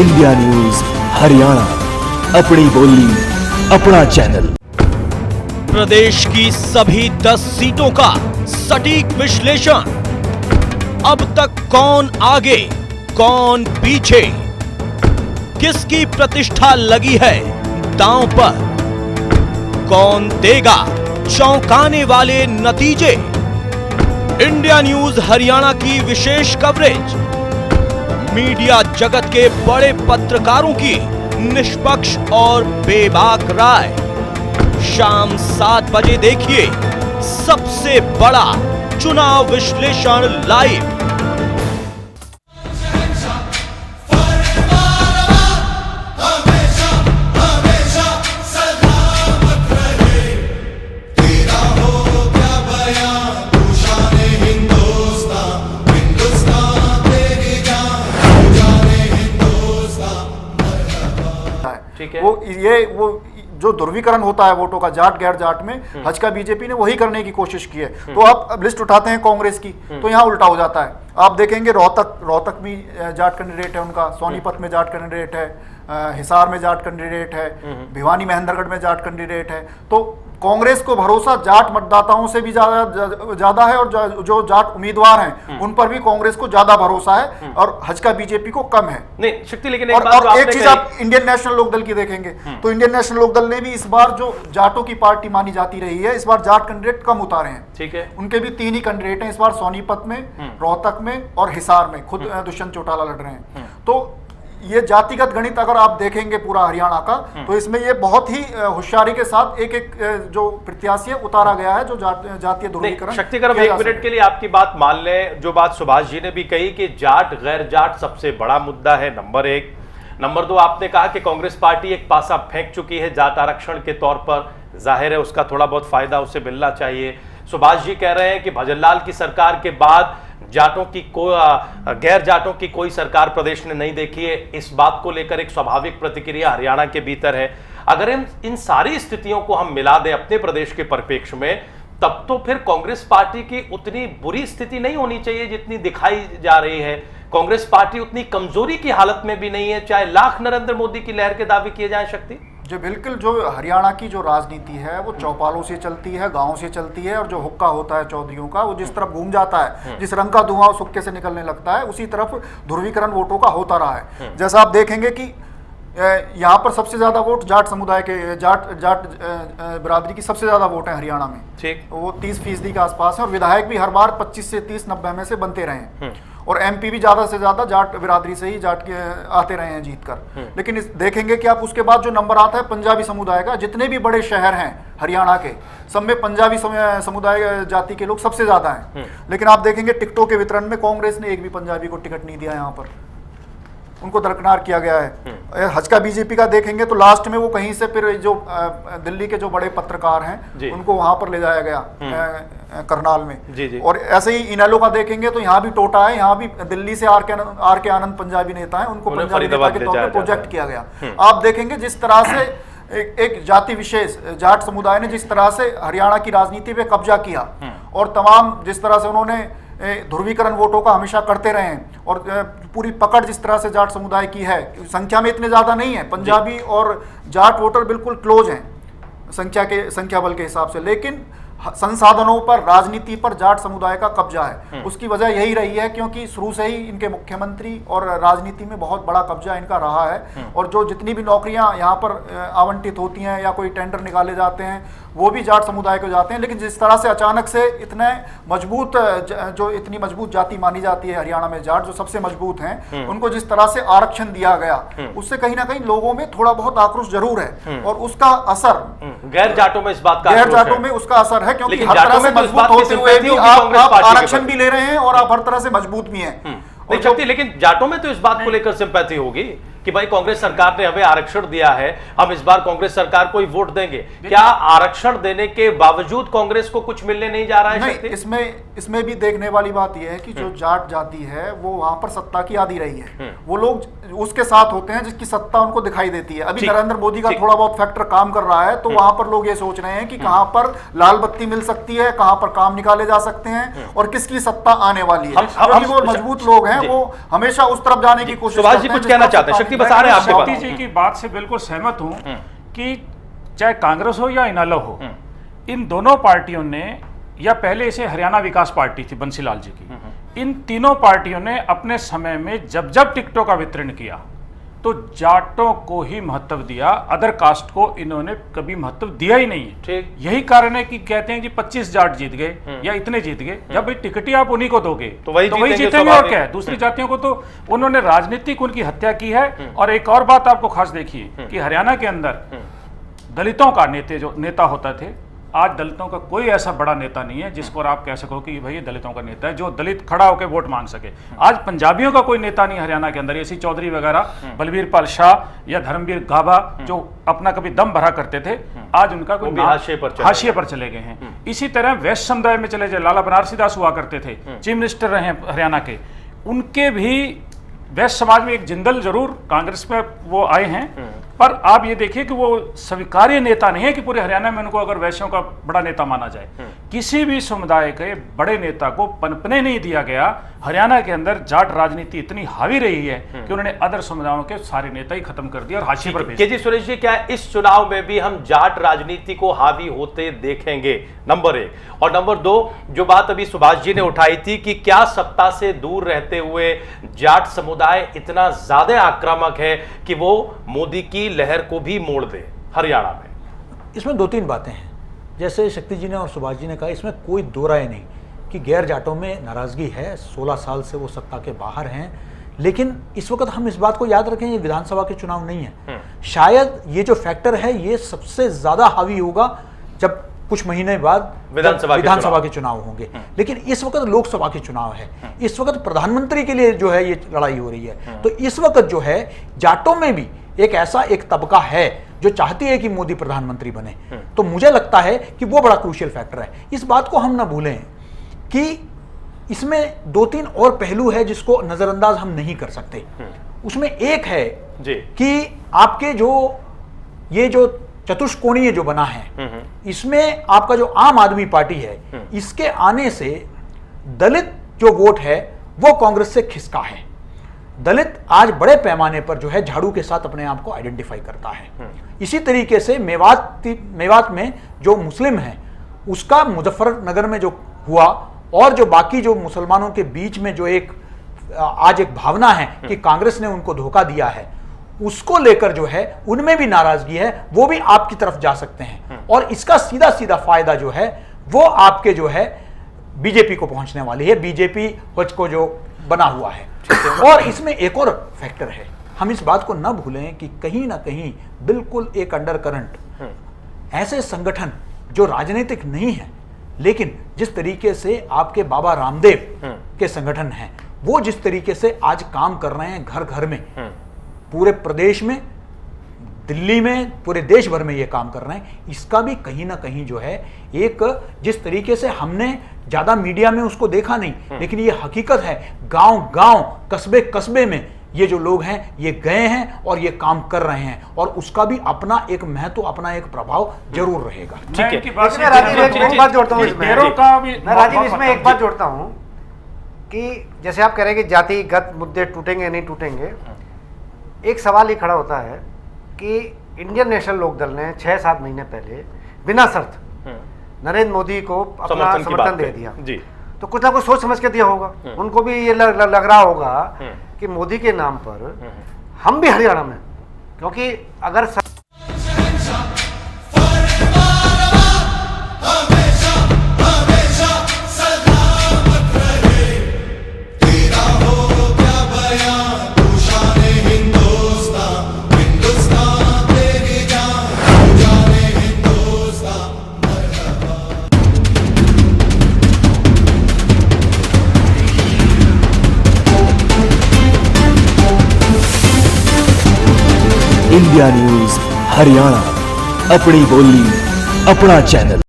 India news Haryana, अपनी बोली अपना चैनल। प्रदेश की सभी 10 सीटों का सटीक विश्लेषण। अब तक कौन आगे कौन पीछे, किसकी प्रतिष्ठा लगी है दांव पर, कौन देगा चौंकाने वाले नतीजे। इंडिया न्यूज हरियाणा की विशेष कवरेज, मीडिया जगत के बड़े पत्रकारों की निष्पक्ष और बेबाक राय। शाम 7 बजे देखिए सबसे बड़ा चुनाव विश्लेषण लाइव। वो जो ध्रुवीकरण होता है वोटों का जाट गैर जाट में, हज का बीजेपी ने वही करने की कोशिश की है। तो आप अब लिस्ट उठाते हैं कांग्रेस की, तो यहाँ उल्टा हो जाता है। आप देखेंगे रोहतक भी जाट कैंडिडेट है उनका, सोनीपत में जाट कैंडिडेट है, हिसार में जाट कैंडिडेट है, भिवानी महेंद्रगढ़ में जाट कैंडिडेट है। तो कांग्रेस को भरोसा जाट मतदाताओं से भी ज्यादा है, और जो जाट उम्मीदवार हैं उन पर भी कांग्रेस को ज्यादा भरोसा है, और हज का बीजेपी को कम है। नहीं शक्ति, लेकिन एक चीज आप इंडियन नेशनल लोकदल की देखेंगे तो इंडियन नेशनल लोकदल ने भी इस बार, जो जाटों की पार्टी मानी जाती रही है, इस बार जाट कैंडिडेट कम उतारे हैं। ठीक है, उनके भी 3 ही कैंडिडेट हैं इस बार, सोनीपत में, रोहतक में और हिसार में खुद दुष्यंत चौटाला लड़ रहे हैं। तो ये जातिगत गणित अगर आप देखेंगे पूरा हरियाणा का, तो इसमें ये बहुत ही होशियारी के साथ एक एक जो प्रत्याशी उतारा गया है, जो जातीय ध्रुवीकरण। शक्तिकरम, 1 मिनट के लिए आपकी बात मान लें। जो बात सुभाष जी ने भी कही कि जाट गैर जाट सबसे बड़ा मुद्दा है, नंबर 1। नंबर 2, आपने कहा कि कांग्रेस पार्टी एक पासा फेंक चुकी है जाट आरक्षण के तौर पर, जाहिर है उसका थोड़ा बहुत फायदा उसे मिलना चाहिए। सुभाष जी कह रहे हैं कि भजनलाल की सरकार के बाद जाटों की गैर जाटों की कोई सरकार प्रदेश ने नहीं देखी है। इस बात को लेकर एक स्वाभाविक प्रतिक्रिया हरियाणा के भीतर है। अगर इन सारी स्थितियों को हम मिला दें अपने प्रदेश के परिप्रेक्ष्य में, तब तो फिर कांग्रेस पार्टी की उतनी बुरी स्थिति नहीं होनी चाहिए जितनी दिखाई जा रही है। कांग्रेस पार्टी उतनी कमजोरी की हालत में भी नहीं है, चाहे लाख नरेंद्र मोदी की लहर के दावे किए जाए। शक्ति जो बिल्कुल, जो हरियाणा की जो राजनीति है वो चौपालों से चलती है, गांव से चलती है, और जो हुक्का होता है चौधरियों का, वो जिस तरफ घूम जाता है, जिस रंग का धुआं सुक्के से निकलने लगता है, उसी तरफ ध्रुवीकरण वोटों का होता रहा है। जैसा आप देखेंगे कि यहाँ पर सबसे ज्यादा वोट जाट समुदाय के, जाट बिरादरी की सबसे ज्यादा वोट है हरियाणा में। ठीक, वो 30% के आसपास है, और विधायक भी हर बार 25 से 30, 90 में से बनते रहे हैं, और एमपी भी ज्यादा से ज्यादा जाट बिरादरी से ही जाट के आते रहे हैं जीत कर। लेकिन देखेंगे कि आप उसके बाद जो नंबर आता है पंजाबी समुदाय का, जितने भी बड़े शहर हैं हरियाणा के, सब में पंजाबी समुदाय जाति के लोग सबसे ज्यादा हैं। लेकिन आप देखेंगे टिकटों के वितरण में कांग्रेस ने एक भी पंजाबी को टिकट नहीं दिया, यहाँ पर उनको दरकिनार किया गया है। हज का बीजेपी का देखेंगे तो लास्ट में वो कहीं से फिर जो दिल्ली के जो बड़े पत्रकार हैं उनको वहां पर ले जाया गया, करनाल में। जी। और ऐसे ही इनेलो का देखेंगे तो यहाँ भी टोटा है, यहाँ भी दिल्ली से आर के आनंद पंजाबी नेता हैं, उनको पंजाबी नेता के तौर पर प्रोजेक्ट किया गया। आप देखेंगे जिस तरह से एक जाति विशेष जाट समुदाय ने जिस तरह से हरियाणा की राजनीति पे कब्जा किया, और तमाम जिस तरह से उन्होंने ध्रुवीकरण वोटों का हमेशा करते रहे हैं, और पूरी पकड़ जिस तरह से जाट समुदाय की है, संख्या में इतने ज्यादा नहीं है, पंजाबी और जाट वोटर बिल्कुल क्लोज हैं संख्या बल के हिसाब से, लेकिन संसाधनों पर, राजनीति पर जाट समुदाय का कब्जा है। उसकी वजह यही रही है क्योंकि शुरू से ही इनके मुख्यमंत्री और राजनीति में बहुत बड़ा कब्जा इनका रहा है, और जो जितनी भी नौकरियां यहाँ पर आवंटित होती हैं या कोई टेंडर निकाले जाते हैं वो भी जाट समुदाय को जाते हैं। लेकिन जिस तरह से अचानक से इतनी मजबूत जाति मानी जाती है हरियाणा में, जाट जो सबसे मजबूत हैं, उनको जिस तरह से आरक्षण दिया गया, उससे कहीं ना कहीं लोगों में थोड़ा बहुत आक्रोश जरूर है, और उसका असर गैर जाटों में, इस बात का गैर जाटों में उसका असर है, क्योंकि हर तरह से मजबूत होते हुए भी आप आरक्षण भी ले रहे हैं और आप हर तरह से मजबूत भी हैं। लेकिन जाटों में तो इस बात को लेकर सिंपैथी होगी कि भाई कांग्रेस सरकार ने हमें आरक्षण दिया है, हम इस बार कांग्रेस सरकार को ही वोट देंगे। क्या आरक्षण देने के बावजूद कांग्रेस को कुछ मिलने नहीं जा रहा है? नहीं, इसमें भी देखने वाली बात यह है कि जो जाट जाति है वो वहां पर सत्ता की आदी रही है, वो लोग उसके साथ होते हैं जिसकी सत्ता उनको दिखाई देती है। अभी नरेंद्र मोदी का थोड़ा बहुत फैक्टर काम कर रहा है, तो वहां पर लोग ये सोच रहे हैं कि कहां पर लाल बत्ती मिल सकती है, कहां पर काम निकाले जा सकते हैं, और किसकी सत्ता आने वाली है। वो मजबूत लोग हैं, वो हमेशा उस तरफ जाने की कोशिश करते हैं। सुभाष जी कुछ कहना चाहते हैं? शक्ति बस आ रहे हैं आपके शक्ति पास। जी की बात से बिल्कुल सहमत हूं कि चाहे कांग्रेस हो या इनेलो हो, इन दोनों पार्टियों ने, या पहले इसे हरियाणा विकास पार्टी थी बंसीलाल जी की, इन तीनों पार्टियों ने अपने समय में जब जब टिकटों का वितरण किया तो जाटों को ही महत्व दिया, अदर कास्ट को इन्होंने कभी महत्व दिया ही नहीं है। ठीक। यही कारण है कि कहते हैं कि 25 जाट जीत गए या इतने जीत गए। जब भाई टिकट ही आप उन्हीं को दोगे तो वही जीतेंगे, जीतेंगे, और स्वाभाविक। क्या है। दूसरी जातियों को तो उन्होंने राजनीतिक उनकी हत्या की है। और एक और बात आपको खास देखिए कि हरियाणा के अंदर दलितों का नेता होता थे, आज दलितों का कोई ऐसा बड़ा नेता नहीं है जिसको आप कह सको कि भाई ये दलितों का नेता है, जो दलित खड़ा होकर वोट मांग सके। आज पंजाबियों का कोई नेता नहीं हरियाणा के अंदर, एसी चौधरी वगैरह, बलबीर पाल शाह या धर्मवीर गाभा जो अपना कभी दम भरा करते थे, आज उनका कोई हाशिए पर चले गए हैं। इसी तरह वेस्ट समुदाय में चले जाए, लाला बनारसी दास हुआ करते थे, चीफ मिनिस्टर रहे हरियाणा के, उनके भी वेस्ट समाज में एक जिंदल जरूर कांग्रेस में वो आए हैं, पर आप ये देखिए कि वो स्वीकार्य नेता नहीं है कि पूरे हरियाणा में उनको अगर वैश्यों का बड़ा नेता माना जाए। किसी भी समुदाय के बड़े नेता को पनपने नहीं दिया गया। हरियाणा के अंदर जाट राजनीति इतनी हावी रही है कि उन्होंने अदर समुदायों के सारे नेता ही खत्म कर दिया और हाशिए पर भेज दिया। केजी सुरेश जी, क्या इस चुनाव में भी हम जाट राजनीति को हावी होते देखेंगे? नंबर 1। और नंबर 2, जो बात अभी सुभाष जी ने उठाई थी कि क्या सत्ता से दूर रहते हुए जाट समुदाय इतना ज्यादा आक्रामक है कि वो मोदी की लहर को भी मोड़ दे हरियाणा में? इसमें 2-3 बातें हैं। जैसे शक्ति जी ने और सुभाष जी ने कहा, इसमें कोई दो राय नहीं कि गैर जाटों में नाराजगी है। 16 साल से वो सत्ता के बाहर हैं, लेकिन इस वक्त हम इस बात को याद रखें, ये विधानसभा के चुनाव नहीं है। शायद ये जो फैक्टर है ये सबसे ज्यादा हावी होगा जब कुछ महीने बाद विधानसभा के चुनाव होंगे। लेकिन इस वक्त लोकसभा के चुनाव है, इस वक्त प्रधानमंत्री के लिए जो है ये लड़ाई हो रही है। तो इस वक्त जो है जाटों में भी एक ऐसा एक तबका है जो चाहती है कि मोदी प्रधानमंत्री बने। तो मुझे लगता है कि वो बड़ा क्रूशियल फैक्टर है। इस बात को हम ना भूलें कि इसमें 2-3 और पहलू है जिसको नजरअंदाज हम नहीं कर सकते। उसमें एक है कि आपके ये जो चतुष्कोणीय जो बना है, इसमें आपका जो आम आदमी पार्टी है, इसके आने से दलित जो वोट है वो कांग्रेस से खिसका है। दलित आज बड़े पैमाने पर जो है झाड़ू के साथ अपने आप को आइडेंटिफाई करता है। इसी तरीके से मेवात में जो मुस्लिम है उसका मुजफ्फरनगर में जो हुआ, और जो बाकी जो मुसलमानों के बीच में जो आज एक भावना है कि कांग्रेस ने उनको धोखा दिया है, उसको लेकर जो है उनमें भी नाराजगी है, वो भी आपकी तरफ जा सकते हैं। और इसका सीधा सीधा फायदा जो है वो आपके जो है बीजेपी को पहुंचने वाली है, बीजेपी को जो बना हुआ है। और इसमें एक और फैक्टर है, हम इस बात को न भूलें कि कहीं ना कहीं बिल्कुल एक अंडर करंट ऐसे संगठन जो राजनीतिक नहीं है, लेकिन जिस तरीके से आपके बाबा रामदेव के संगठन हैं, वो जिस तरीके से आज काम कर रहे हैं घर घर में, पूरे प्रदेश में, दिल्ली में, पूरे देश भर में ये काम कर रहे हैं, इसका भी कहीं ना कहीं जो है एक, जिस तरीके से हमने ज्यादा मीडिया में उसको देखा नहीं, लेकिन ये हकीकत है, गांव गांव, कस्बे कस्बे में ये जो लोग हैं ये गए हैं और ये काम कर रहे हैं, और उसका भी अपना एक महत्व, अपना एक प्रभाव जरूर रहेगा। ठीक है। राजीव एक बात जोड़ता हूँ इसमें, मैं राजीव इसमें एक बात जोड़ता हूँ कि जैसे आप कह रहे हैं कि जातिगत मुद्दे टूटेंगे नहीं टूटेंगे, एक सवाल ये खड़ा होता है कि इंडियन नेशनल लोकदल ने 6-7 महीने पहले बिना शर्त नरेंद्र मोदी को अपना समर्थन दे दिया जी। तो कुछ ना कुछ सोच समझ के दिया होगा। उनको भी ये लग रहा होगा कि मोदी के नाम पर हम भी हरियाणा में, क्योंकि अगर इंडिया न्यूज हरियाणा, अपनी बोली अपना चैनल।